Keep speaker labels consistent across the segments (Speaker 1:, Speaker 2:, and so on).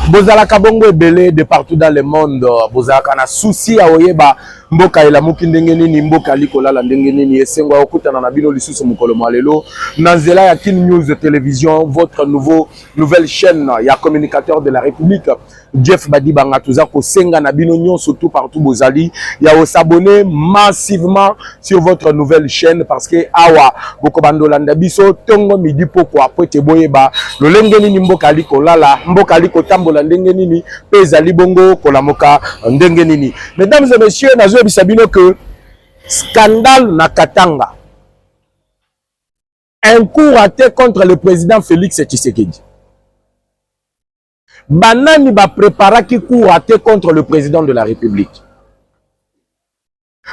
Speaker 1: Bozalaka bongo ebele de partout dans le monde. Bozalaka na souci ya oyeba mboka elamuki ndenge nini, mboka likolala ndenge nini. Esengo okutana na bino lisusu mukolo malelo na nzela ya Kin News Télévision, votre nouvelle chaîne ya communicateur de la République. Jeff Badibanga tuza ko senga na bino nyon surtout partout bozali ya o s'abonner massivement sur votre nouvelle chaîne parce que awa boko bandolanda biso tongo midi poko après te boyeba lolenge nini mboka likolala mboka likotambola ndenge nini peza libongo kolamoka ndenge nini. Mesdames et messieurs, nazo bisabino que scandale na Katanga, un coup raté contre le président Félix Tshisekedi. Banani ba prépara qui coup raté contre le président de la République.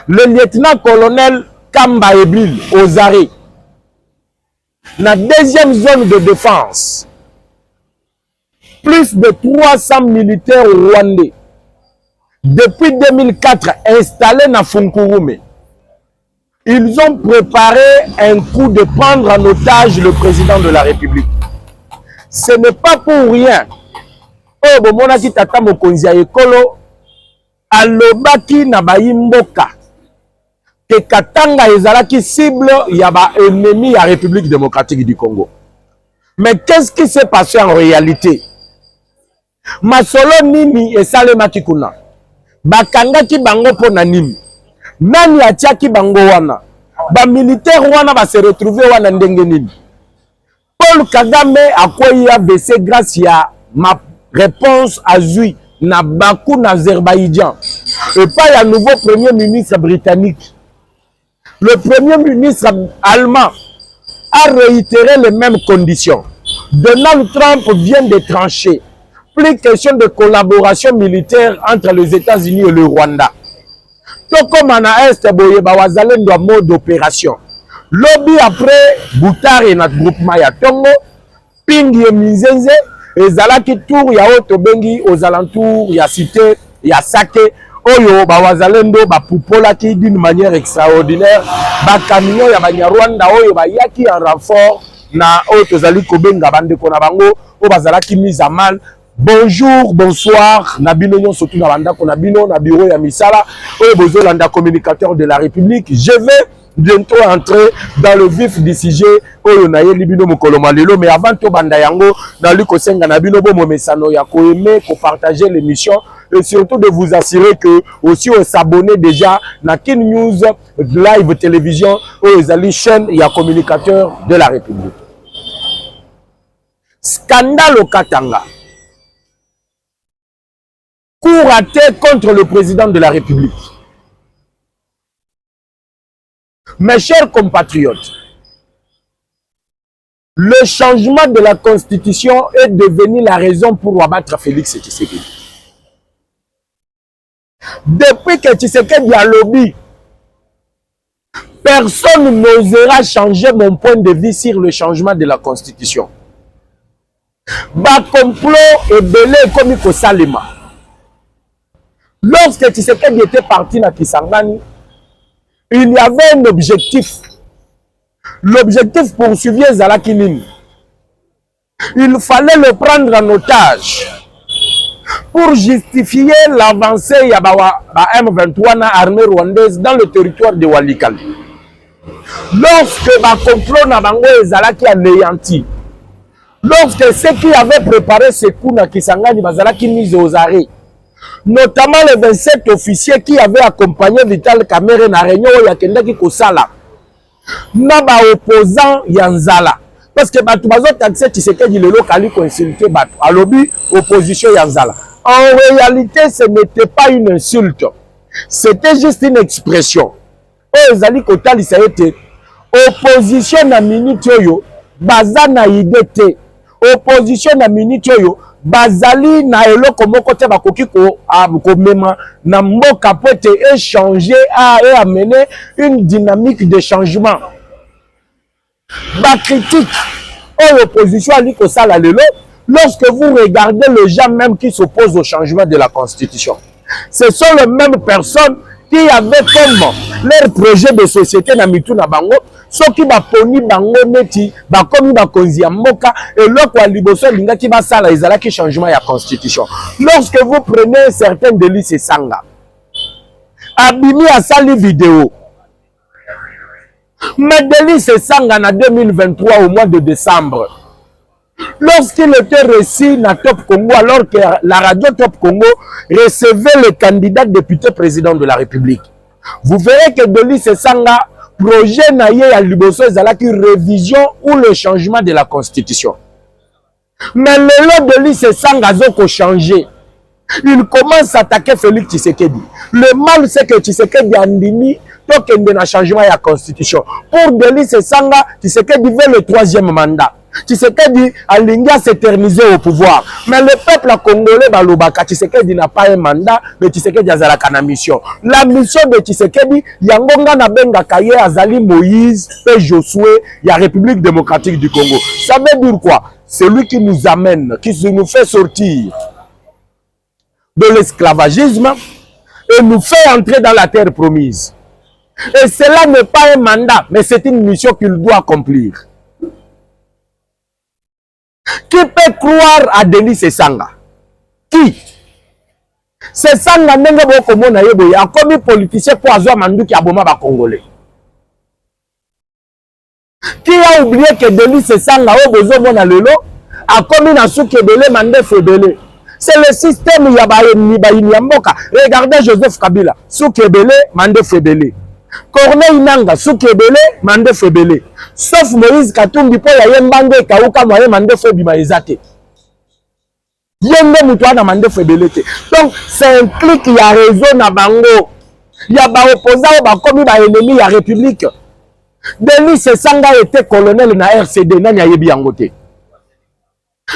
Speaker 1: Le lieutenant-colonel Kamba Ebil Ozare, la deuxième zone de défense, plus de 300 militaires rwandais, depuis 2004 installés dans Funkurume. Ils ont préparé un coup de prendre en otage le président de la République. Ce n'est pas pour rien. Oh, bon, mon aki tata mokonzi ya ekolo alobaki na bayimboka que Katanga ezalaki cible ya ba ennemi ya République démocratique du Congo. Mais qu'est-ce qui s'est passé en réalité? Masolo nini esalemaki kuna? Bakangaki bango pona nini? Nani atiaki bango wana? Ba militaire wana ba se retrouver wana ndenge nini? Paul Kagame akoyi AVC grâce ya ma réponse à Zui na Bakou na Azerbaïdjan. Et pas un nouveau premier ministre britannique. Le premier ministre allemand a réitéré les mêmes conditions. Donald Trump vient de trancher. Plus question de collaboration militaire entre les États-Unis et le Rwanda. Tout comme en Est, Boyeba Wazalendo en mode d'opération. Lobby après Boutard et notre groupement ya Tongo, Ping et Mizenze, et Zalaki Tour ya Otobengi aux alentours, ya Cité, ya Sake, Oyo, Bawazalendo, Bapupola qui d'une manière extraordinaire, Bakamino, ya Banyarwanda, Oyo, Bayaki en renfort, na Otozali Kobenga, Bandeko na Bango, O Bazalaki mise à mal. Bonjour, bonsoir, Nabino Nyon, surtout Nabanda, Nabino, Nabiro ya Misala, Oyo Bozo Landa, communicateur de la République. Je vais bientôt entrer dans le vif du sujet Oyo Naye Libino Mokolo Malelo, mais avant tout Bandayango, dans le Kosenga Nabino Bomo Mesano, ya ko aimer, ko partager l'émission et surtout de vous assurer que aussi on s'abonner déjà na Kin News Live Télévision, Oyo Zali chaîne ya communicateur de la République. Scandale au Katanga. Coup raté contre le président de la République. Mes chers compatriotes, le changement de la Constitution est devenu la raison pour abattre Félix Tshisekedi. Depuis que Tshisekedi a lobby, personne n'osera changer mon point de vue sur le changement de la Constitution. Ba complot est belé comme il faut Salima. Lorsque Tshisekedi était parti na Kisangani, il y avait un objectif. L'objectif poursuivi Zalaki Nini. Il fallait le prendre en otage pour justifier l'avancée ya M23 na armée rwandaise dans le territoire de Walikale. Lorsque ba complot na bango Zalaki anéanti, lorsque ceux qui avaient préparé ce coup na Kisangani bazalaki mis aux arrêts, notamment les 27 officiers qui avaient accompagné Vital Kamerhe na réunion ya kendaki kosala na ba opposant Yanzala parce que batu bazo taxer Tshisekedi lelo kali ko insulter batu alobi opposition Yanzala. En réalité ce n'était pas une insulte, c'était juste une expression. O ezali kotali sa ete opposition na minute oyo baza na idée te, opposition na minute oyo bazali na eloko moko te bakoki ko mema na mboka po te échanger et amener une dynamique de changement. Ba critique l'opposition ali ko sala lelo lorsque vous regardez les gens même qui s'opposent au changement de la Constitution. Ce sont les mêmes personnes qui avaient comme leur projet de société na mitu na bango, soki baponi bango neti bakomi bakonzi ya mboka eloko ya liboso lingaki basala ezalaki changement ya constitution. Lorsque vous prenez certains Delis Esanga, abimi asali vidéo, mais Delis Esanga na 2023 au mois de décembre, lorsqu'il était reçu na Top Congo, alors que la radio Top Congo recevait le candidat député président de la République, vous verrez que Delis Esanga projet na ye ya liboso ezalaki révision ou le changement de la constitution. Mais le Delis Esanga zoko changer. Il commence à attaquer Félix Tshisekedi. Le mal c'est que Tshisekedi andimi tokende na changement ya constitution. Pour Delis Esanga, Tshisekedi veut le 3e mandat. Tshisekedi alingi à s'éterniser au pouvoir. Mais le peuple congolais balobaka Tshisekedi n'a pas un mandat, mais Tshisekedi azalaka na mission. La mission de Tshisekedi yangonga na benga kaye azali Moïse et Josué, ya République démocratique du Congo. Ça veut dire quoi? C'est lui qui nous amène, qui nous fait sortir de l'esclavagisme et nous fait entrer dans la terre promise. Et cela n'est pas un mandat, mais c'est une mission qu'il doit accomplir. Qui peut croire à Delis Esanga? Qui? Esanga ndenge bokomona ye boye akomi politicien pour azwa manduki aboma ba Congolais. Qui a oublié que Delis Esanga o bozomona lelo akomi na suki ebele mande febele. C'est le système ya ba mboka. Regardez Joseph Kabila, suki ebele mande febele. Corneille Nanga, Soukebele, Mande Febele. Sauf Moïse Katumbi, pour y Yembande, Kauka, Moye, Mande Febima, Ezate. Yende Moutouana, Mande Febele. Donc, c'est un clic, il y a raison na bango. Il y a ba opposant, ba commis, ba ennemi, il y a République. Delis Esanga était colonel na RCD, na Nyayebi Yangote.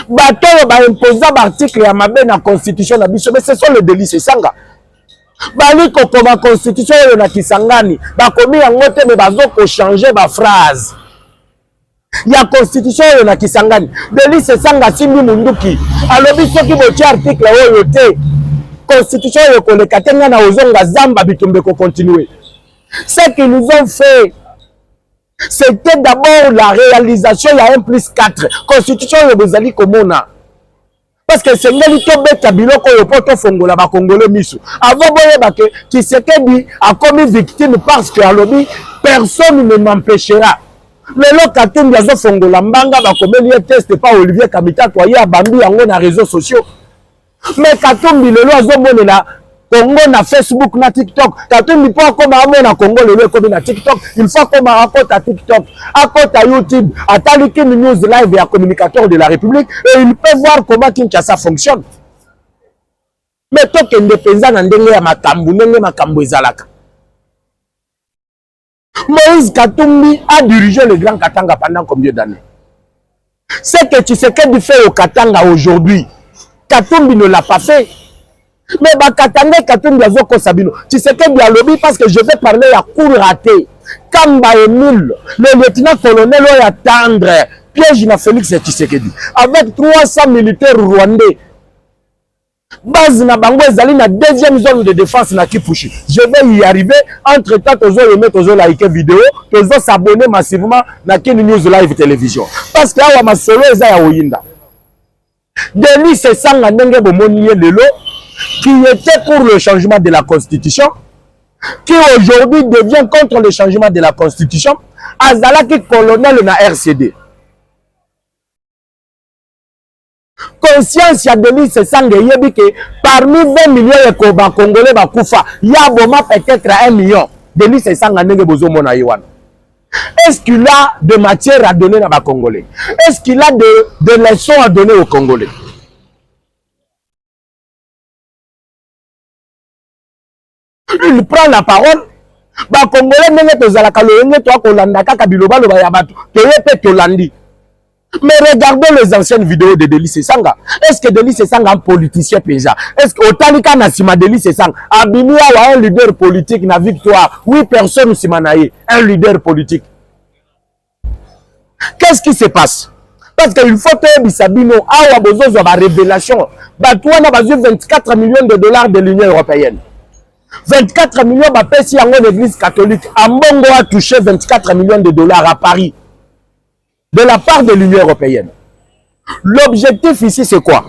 Speaker 1: Bato, ba imposant, ba article, ya mabe na constitution, na biso, mais ce sont les Delis Esanga. Bali kokoma constitution yo na Kisangani bakomi yango te me bazoko changer ba phrase ya constitution yo na Kisangani. Delis Esanga simbi munduki alobi soki botia article oyo te constitution yo koleka tenga na ozonga zamba bitumbe ko continuer. Ce qu'ils nous ont fait, c'était d'abord la réalisation il y a 1+4 constitution yo bozali komona. Parce que c'est ngeli to beta biloko yo poto fongola ba Congolais misu. Avant boye ba ke Tshisekedi a commis victime parce que alobi personne ne m'empêchera. Lelo Katumbi azo fongola mbanga ba komeli test pas Olivier Kamita to ya bambi yango na réseaux sociaux. Mais Katumbi lelo azo monela Congo na Facebook na TikTok. Katumbi po koma amona Congo lelo komi na TikTok. Il faut koma rakota TikTok, akota YouTube, ataliki news live ya communicateur de la République et il peut voir comment Kinshasa fonctionne. Mais toke ndepeza na ndenge ya makambu, ndenge makambu ezalaka. Moïse Katumbi a dirigé le Grand Katanga pendant combien d'années? Ce que Tshisekedi fait au Katanga aujourd'hui, Katumbi ne l'a pas fait. Mais Bakatanga Katumbi azoko sabino. Tshisekedi a lobby parce que je vais parler à cour raté. Kamba Emile, le lieutenant-colonel oya tendre piège na Félix Tshisekedi avec 300 militaires rwandais. Base na bango ezali na deuxième zone de défense na Kipushi. Je vais y arriver. Entre temps, tozo like vidéo, tozo s'abonner massivement na Kin News Live Télévision. Parce que awa masolo eza ya oyinda. Delis Esanga ndenge bomoni ye lelo qui était pour le changement de la Constitution, qui aujourd'hui devient contre le changement de la Constitution, azalaki colonel na RCD. Conscience ya Delis Esanga yebi que parmi 20 millions de Congolais bakufa, ya boma peut-être 1 million. Delis Esanga ndenge bozomona yewana. Est-ce qu'il a de matière à donner à Congolais? Est-ce qu'il a de leçons à donner aux Congolais? Il prend la parole. Ba Congolais ndenge tozalaka loyenge to akolanda kaka biloba loba ya bato. Toyepe tolandi. Mais regardez les anciennes vidéos de Delis Esanga. Est-ce que Delis Esanga est un politicien paysan? Est-ce que Otalika Nassima Delis Esanga Abimia ou un leader politique na victoire? Oui, personne simanaye. Un leader politique. Qu'est-ce qui se passe? Parce qu'il faut que Bissabino awa bozozo ba révélation. Batouana bazu 24 millions de dollars de l'Union européenne. 24 millions bapesi yango l'église catholique. Ambongo a touché 24 millions de dollars à Paris de la part de l'Union européenne. L'objectif ici c'est quoi?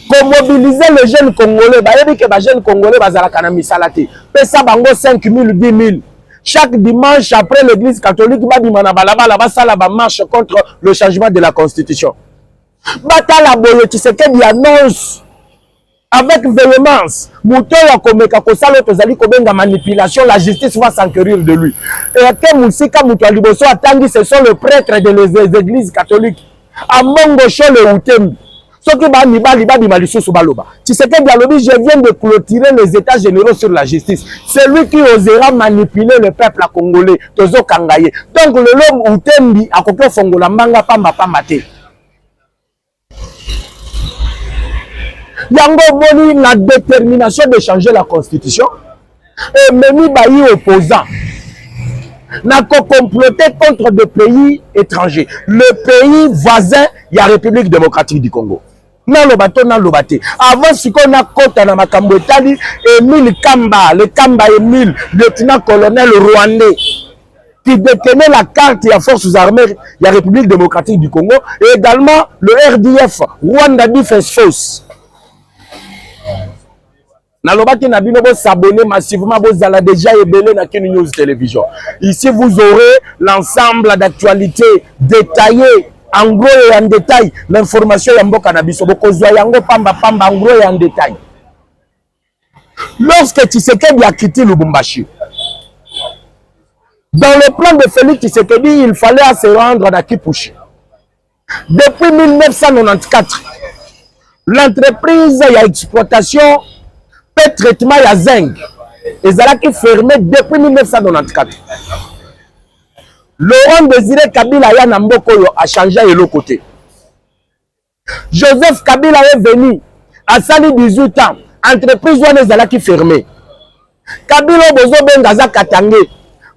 Speaker 1: Pour mobiliser les jeunes congolais. Bayebi que les jeunes congolais bazalaka na misala te. Pesa bango 5 000, 10 000. Chaque dimanche après l'église catholique babimana balabala basala ba marche contre le changement de la constitution. Batala boye Tshisekedi annonce avec véhémence, Moutoya komeka kosala tozali kobenga manipulation, la justice va s'enquérir de lui. Et que Moussika Moutoya Liboso atangi, ce sont les prêtres des églises catholiques. A Mongo le Outem. Ce qui va mibali malisusu baloba. Tshisekedi alobi, je viens de clôturer les états généraux sur la justice. Celui qui osera manipuler le peuple congolais, tozo kangaye. Donc le lom Outembi a kopio fongola manga pamba te. Yango moni la détermination de changer la constitution et même bayi opposant n'a qu'à comploter contre des pays étrangers. Le pays voisin, il y a la République démocratique du Congo. Non, le bateau, non, le bateau. Avant, ce qu'on a compté dans Makambo Etali, Émile Kamba, le Kamba Émile, lieutenant-colonel rwandais, qui détenait la carte et la forces armées de la République démocratique du Congo, et également le RDF, Rwanda Defense Force. Nalobaki na bino bo s'abonner massivement, bo zala déjà ebele na Ken News Télévision. Ici vous aurez l'ensemble d'actualités détaillées en gros et en détail, l'information ya mboka na biso boko zwa yango pamba en gros et en détail. Lorsque Tshisekedi a quitté Lubumbashi, dans le plan de Félix Tshisekedi, il fallait se rendre à Kipushi. Depuis 1994, l'entreprise ya exploitation traitement ya zinc ezalaki fermé depuis 1994. Laurent Désiré Kabila ya na mboko a changé de l'autre côté. Joseph Kabila est venu à sali 18 ans, entreprise wana ezalaki fermé. Kabila bozo benga za Katange,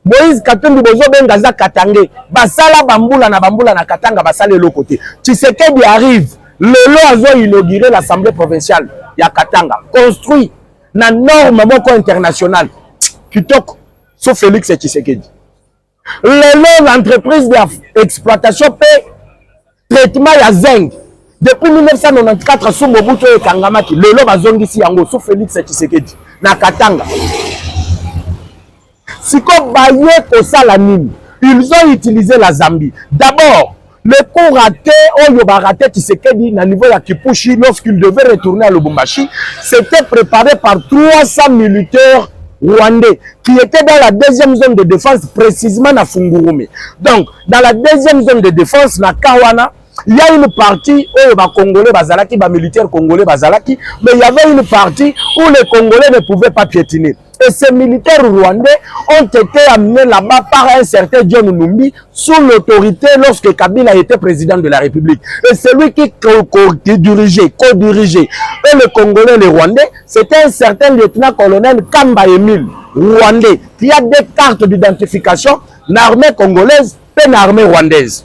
Speaker 1: Moïse Katumbi bozo benga za Katange, basala bambula na Katanga basala de l'autre côté. Tshisekedi arrive, lelo azo inaugurer l'assemblée provinciale ya Katanga, construit na norme moko internationale kitoko sauf Félix Tshisekedi. L'entreprise d'exploitation paie traitement ya zinc depuis 1994 sous Mobutu et Kangamaki. Lelo bazongisi yango sauf Félix Tshisekedi na Katanga. Siko baye kosala nini? Ils ont utilisé la Zambie. D'abord, le coup raté, raté Tshisekedi na niveau de Kipushi lorsqu'il devait retourner à Lubumbashi, c'était préparé par 300 militaires rwandais qui étaient dans la deuxième zone de défense, précisément à Fungurume. Donc, dans la deuxième zone de défense, na Kawana, il y a une partie où les Congolais bazalaki, les militaires congolais bazalaki, mais il y avait une partie où les Congolais ne pouvaient pas piétiner. Et ces militaires rwandais ont été amenés là-bas par un certain John Numbi sous l'autorité lorsque Kabila était président de la République. Et celui qui co-dirigeait, et le Congolais, les Rwandais, c'était un certain lieutenant-colonel Kamba Émile, rwandais, qui a des cartes d'identification l'armée congolaise et l'armée rwandaise.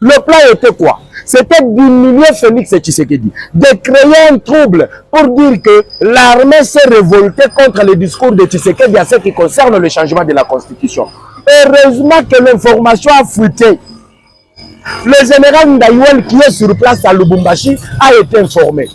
Speaker 1: Le plan était quoi? C'était d'humilier Félix Tshisekedi, de créer un trouble pour dire que l'armée s'est révoltée contre les discours de Tshisekedi à ce qui concerne le changement de la constitution. Heureusement que l'information a fuité. Le général Ndaïwel qui est sur place à Lubumbashi a été informé.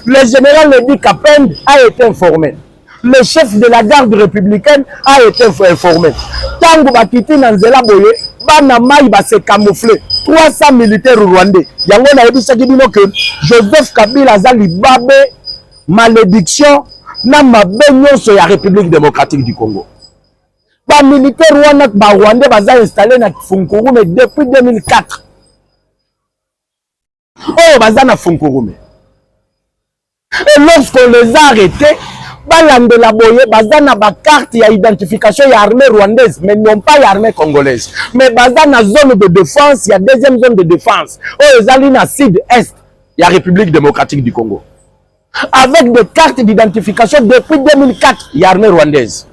Speaker 1: Le général Ledi Kapend a été informé. Le chef de la garde républicaine a été informé. Tango Bakiti Nanzela Boye, Banamaï va se camoufler. 300 militaires rwandais. Yango na ebisaki bino que Joseph Kabila azali babe malédiction na mabe nyonso ya République démocratique du Congo. Ba militaires rwandais baza installé na Funkurume depuis 2004. Oh baza na Funkurume. Et lorsqu'on les a arrêtés, balande la boye bazana ba carte ya identification ya armée rwandaise mais non pas l'armée congolaise, mais bazana zone de défense, il y a deuxième zone de défense oh ezali na sud-est ya République démocratique du Congo avec des cartes d'identification depuis 2004 ya armée rwandaise.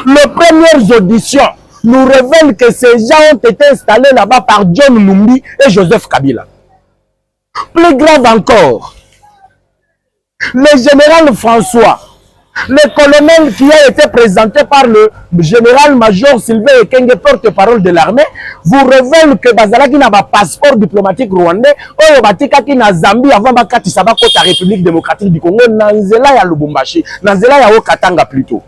Speaker 1: Les premières auditions nous révèlent que ces gens ont été installés là-bas par John Numbi et Joseph Kabila. Plus grave encore, le général François Le colonel qui a été présenté par le général-major Sylvain Ekenge, porte-parole de l'armée, vous révèle que Bazalaki n'a pas passeport diplomatique rwandais, Oyo Batika qui n'a Zambie avant Bakati Sabako, la République démocratique du Congo, Nanzela ya Lubumbashi, Nanzela ya Okatanga plutôt.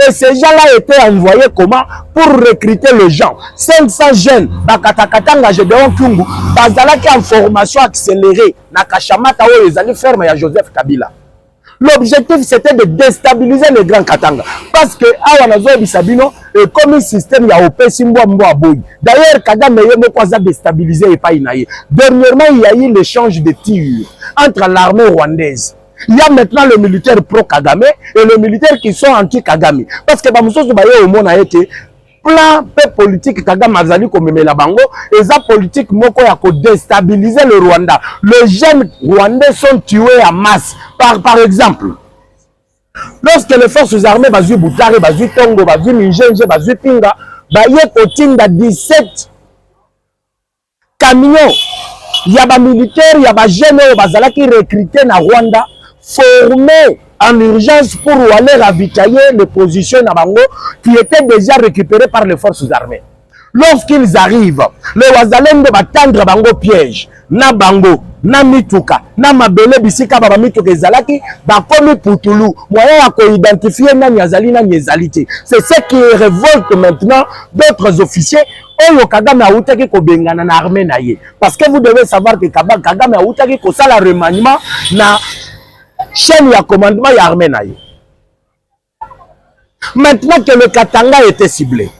Speaker 1: Et ces gens-là étaient envoyés comment? Pour recruter les gens. 500 jeunes, Bakatakatanga, Gédéon Kungu, Bazalaki en formation accélérée, Nakashamata, les années fermes, à Joseph Kabila. L'objectif, c'était de déstabiliser le Grand Katanga. Parce que, Awanazo Bisabino, comme un système, il y a OP Simbo Mbo Aboy. D'ailleurs, Kagame a déstabilisé et pas inaïe. Dernièrement, il y a eu l'échange de tirs entre l'armée rwandaise. Il y a maintenant le militaire pro-Kagame et le militaire qui sont anti-Kagame. Parce que, Bamoussos Baye au monde a été plan politique Kagame Azali comme la bango et ça politique moko ya ko déstabiliser le Rwanda. Les jeunes rwandais sont tués en masse. Par exemple, lorsque les forces armées bazu Boutare, bazu Tongo, bazu Minjenje, bazu Pinga, baye kotinda 17 camions, il y a des militaires, il y a des jeunes bazala qui recrutés na Rwanda, formés en urgence pour aller ravitailler les positions Nabango qui étaient déjà récupérées par les forces armées. Lorsqu'ils arrivent, les Wazalendo battent Bango piège, na Bango, na Mituka, na Mabele Bisika Baba Mituka Ezalaki, bakomi Putulu, moyen à co-identifier na Nyazali na Nyezalité. C'est ce qui révolte maintenant d'autres officiers. Oyo Kagame a outaki ko bengana na armée na ye. Parce que vous devez savoir que Kagame a outaki ko sala remaniement na chaîne ya commandement ya armée na ye. Maintenant que le Katanga était ciblé,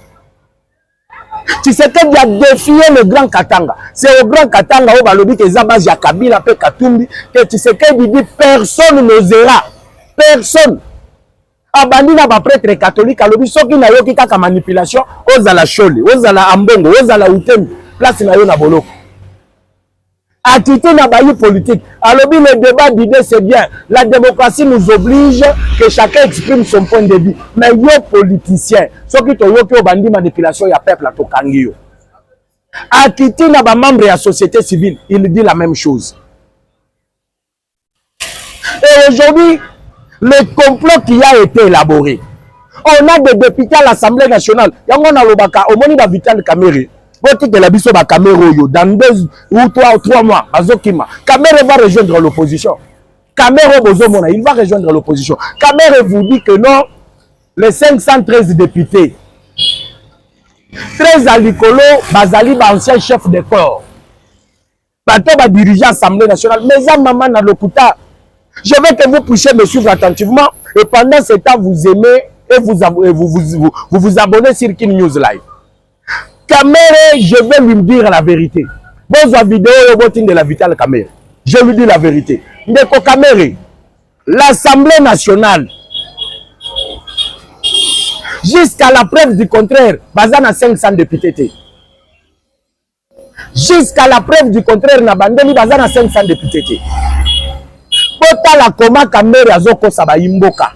Speaker 1: tu sais qu'il a défié le Grand Katanga. C'est au Grand Katanga où Balobi que Zabaz ya Kabila pe Katumbi que tu sais qu'il dit personne n'osera. Personne. Abandi na ba prêtre catholique alobi soki na yoki kaka manipulation ozala choli, ozala ambongo, ozala utemi, place na yo na boloko. Attitude na bayi politique. Alobi le débat d'idées c'est bien. La démocratie nous oblige que chacun exprime son point de vue. Mais yo politicien, soki to yoki obandi manipulation ya peuple to kangio. Attitude na ba membre ya société civile, il dit la même chose. Et aujourd'hui, le complot qui a été élaboré. On a des députés à l'Assemblée nationale. Yango na lobaka omoni ba Vital Kamerhe. De la biso ba Kamerhe dans 2 ou 3 mois azokima. Kamerhe va rejoindre l'opposition. Kamerhe bozomona, il va rejoindre l'opposition. Kamerhe vous dit que non, les 513 députés 13 à l'Icolo, Bazali ba ancien chef de corps. Bato ba dirigeant Assemblée nationale, mais ça maman na lokuta. Je veux que vous puissiez me suivre attentivement et pendant ce temps vous aimez et vous abonnez sur King News Live. Kamerhe, je vais lui dire la vérité. Bonne vidéo de la Vital Kamerhe. Je lui dis la vérité. Ndeko Kamerhe, l'Assemblée nationale, jusqu'à la preuve du contraire, Bazana 500 députés. Jusqu'à la preuve du contraire, Nabandeli Bazana 500 députés. Potala koma Kamerhe azoko sabayimboka.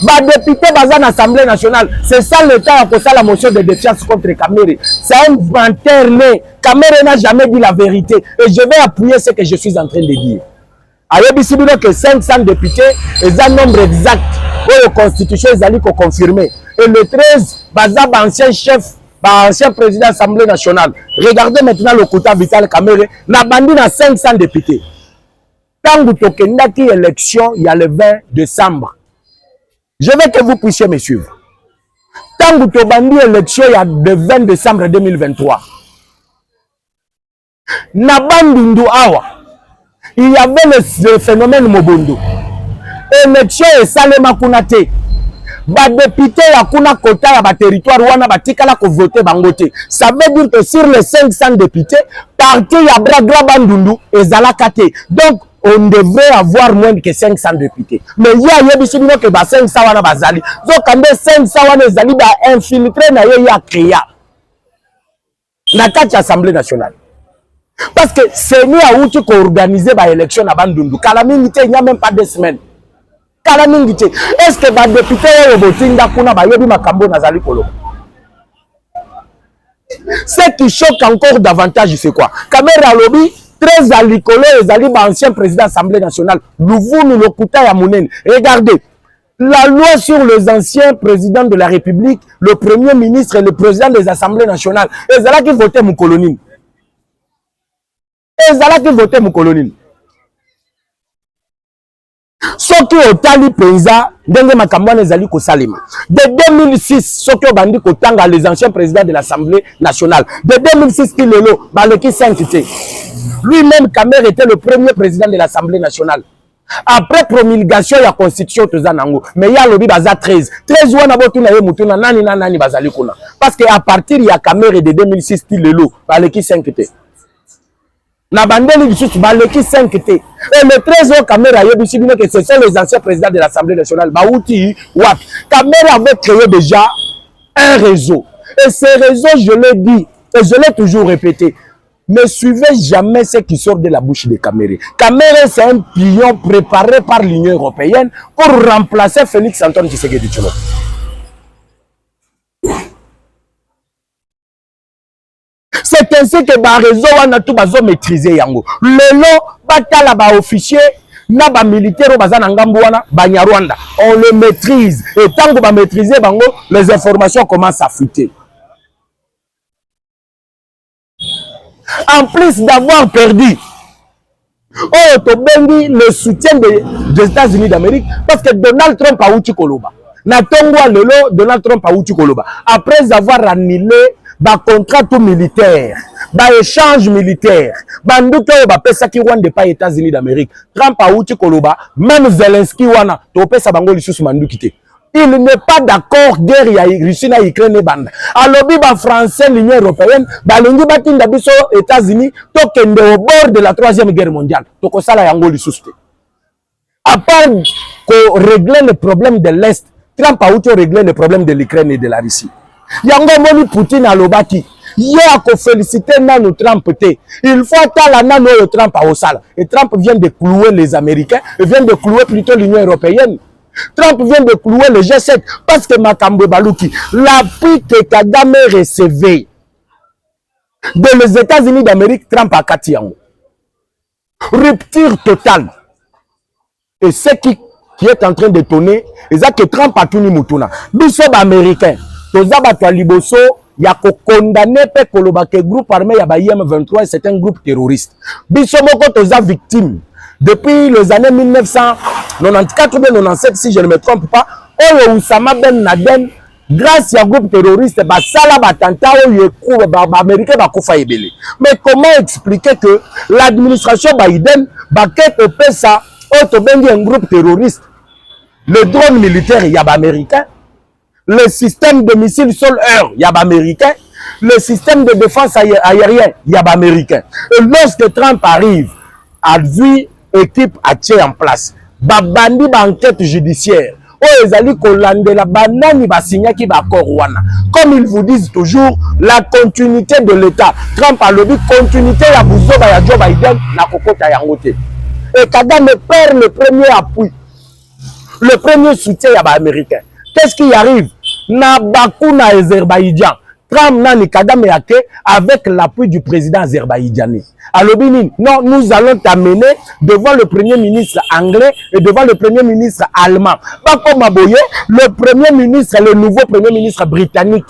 Speaker 1: Ba député bazan Assemblée nationale, c'est ça l'état pour ça la motion de défiance contre Kamerhe. C'est un menteur né. Kamerhe n'a jamais dit la vérité et je vais appuyer ce que je suis en train de dire. Ayebisibino que 500 députés est un nombre exact pour la constitution ezali ko confirmer. Et le 13 bazab ancien chef, ancien président de l'Assemblée nationale. Regardez maintenant le quota Vital Kamerhe na bandi na 500 députés. Tant que tokendaki élection, il y a le 20 décembre. Je veux que vous puissiez me suivre. Tant que tu bandi élection, il y a le 20 décembre 2023. Nabandindu awa, il y avait le phénomène Mobondo. Élection et salema kunate. Ba député ya kuna kota ya ba territoire wana batikala ko voter bangote. Ça veut dire que sur les 500 députés, parti ya Bragra Bandundu et Zalakate. Donc on devrait avoir moins que 500 députés. Mais il y a des gens qui ont 500 bazali. Donc quand 500 bazali ba infiltré na ya créa. Na kati Assemblée nationale. Parce que c'est nous à outil qui organiser ba élection à Bandundu. Kalamingite il n'y a même pas 2 semaines. Kalamingite. Est-ce que ba député au botinda kuna ba yebi makambo nazali kolo? Ce qui choque encore davantage c'est quoi? Kamerhe alobi 13 à l'icolo, les alliés ancien président de l'Assemblée nationale. Louvoun, Lokuta ya Mounen. Regardez, la loi sur les anciens présidents de la République, le premier ministre et le président des assemblées nationales. Et là qui votaient mon colonie. Et là qui votaient mon colonie. Ce qui est au Tali Penza, Denge Makamwa Nezali Kosalima. De 2006, ce qui est bandi Kotanga, les anciens présidents de l'Assemblée nationale. De 2006, qui lelo, Baleki Saint-Kité. Lui-même, Kamer était le premier président de l'Assemblée nationale. Après promulgation de la Constitution, mais il y a le Baza 13. 13 wana botu na ye mutuna nani nani bazali kuna. Parce que à partir il y a Kamer de 2006 qui lelo, Baleki Saint-Kité. Na bandeli bisusu baleki 5 te. Et le 13 au Caméra yebishi bino que ce sont les anciens présidents de l'Assemblée nationale. Baouti wap. Caméra avait créé déjà un réseau. Et ce réseau, je l'ai dit et je l'ai toujours répété. Ne suivez jamais ce qui sort de la bouche de Caméra. Caméra, c'est un pion préparé par l'Union européenne pour remplacer Félix Antoine Tshisekedi Tshilombo. C'est ainsi que ba réseau wana tout bazo maîtriser yango. Lelo batala ba officier na ba militaire bazana ngambu wana ba Nyarwanda. On le maîtrise et tant que ba maîtriser bango, les informations commencent à fuiter. En plus d'avoir perdu le soutien des États-Unis d'Amérique parce que Donald Trump a outi koloba. Na tongwa lelo Donald Trump a outi koloba. Après avoir annulé ba contrat tout militaire, ba échange militaire, banduka ba pesa ki wande pa États-Unis d'Amérique. Trump a outi koloba, même Zelensky wana to pesa bango lisusu manduki te. Il n'est pas d'accord guerre ya Russie na Ukraine banda. Alobi ba français l'Union européenne, ba lingi batinda biso États-Unis to kende au bord de la 3e guerre mondiale. To ko sala yango lisusu te. À part ko régler le problème de l'Est, Trump a outi régler le problème de l'Ukraine et de la Russie. Yango moni Poutine alobaki ye ako féliciter nanu Trump te. Il faut attendre nanu le Trump a osala. Et Trump vient de clouer les Américains, et vient de clouer plutôt l'Union européenne. Trump vient de clouer le G7 parce que Makambo Baluki, l'appui que Kagame recevait de les États-Unis d'Amérique, Trump a kati yango. Rupture totale. Et ce qui est en train de tourner, c'est que Trump a tenu Mutuna. Biso américain. Toza bato liboso ya ko condamner pe koloba ke groupe armé ya ba IM23 c'est un groupe terroriste. Biso moko toza victime depuis les années 1994 ou 97 si je ne me trompe pas. Oyo Oussama Ben Laden grâce à groupe terroriste ba sala batanta oyo ku ba américain ba kufa ebele. Mais comment expliquer que l'administration Biden ba ke pesa o to bengi un groupe terroriste? Le drone militaire ya ba américain. Le système de missiles sol-air, il y a américain. Le système de défense aérien, il y a américain. Et lorsque Trump arrive, à lui, équipe a tiré en place. Babandi ba enquête judiciaire. Oh, ils allaient collander la banane, ba signer qui ba corwana. Comme ils vous disent toujours, la continuité de l'État. Trump a le but continuité ya Bouzoba ya Joe Biden na kokota yangote. Et Kagame perd le premier appui, le premier soutien ya ba américain. Qu'est-ce qui arrive? Na Bakou na Azerbaïdjan. Trump nani Kagame yake avec l'appui du président azerbaïdjanais. Alors non, nous allons t'amener devant le premier ministre anglais et devant le premier ministre allemand. Bako Maboye, le premier ministre et le nouveau premier ministre britannique.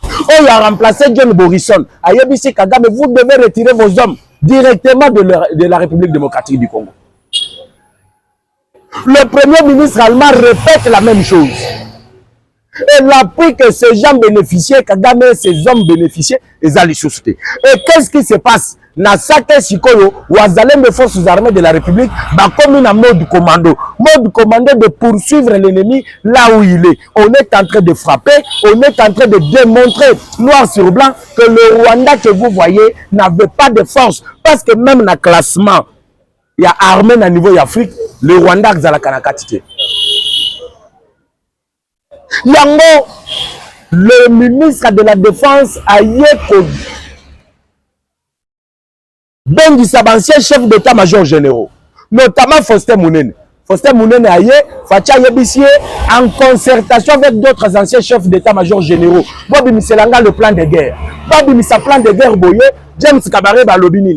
Speaker 1: Oh, il a remplacé John Morrison. Ayebisi Kagame, vous devez retirer vos hommes directement de la République démocratique du Congo. Le premier ministre allemand répète la même chose. Et l'appui que ces gens bénéficiaient, Kagame et ces hommes bénéficiaient, ils allaient souffrir. Et qu'est-ce qui se passe? Nasake Sikoyo, Ouazalem des forces armées de la République, bah comme une mode commando. Mode commando de poursuivre l'ennemi là où il est. On est en train de frapper, on est en train de démontrer, noir sur blanc, que le Rwanda que vous voyez n'avait pas de force. Parce que même dans le classement, il y a armée à niveau d'Afrique, le Rwanda a la kanakatite. Yango, le ministre de la Défense a yeko ben du ancien chef d'état-major généraux, notamment Faustin Mounene. Faustin Mounene a yé, Fatia Yebissier, en concertation avec d'autres anciens chefs d'état-major généraux. Bobi Miselanga le plan de guerre. Bobi Misa plan de guerre boye, James Kabaré Balobini,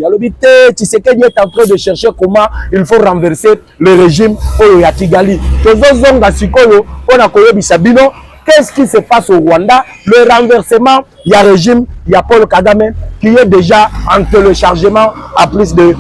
Speaker 1: Tshisekedi est en train de chercher comment il faut renverser le régime Oyo ya Kigali. Tozozonga sikoyo on a koyebisa bino. Qu'est-ce qui se passe au Rwanda? Le renversement, il y a régime, il y a Paul Kagame qui est déjà en téléchargement à plus de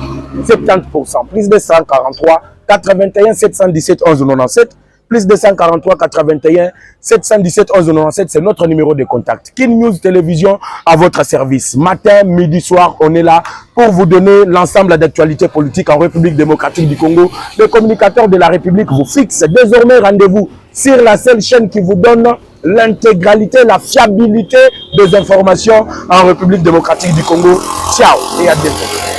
Speaker 1: 70%, plus de 143, 81, 717, 11, 97, plus de 143, 81, 717, 11, 97, c'est notre numéro de contact. Kin News Télévision à votre service. Matin, midi, soir, on est là pour vous donner l'ensemble d'actualités politiques en République démocratique du Congo. Le communicateur de la République vous fixe désormais rendez-vous sur la seule chaîne qui vous donne l'intégralité, la fiabilité des informations en République démocratique du Congo. Ciao et à bientôt.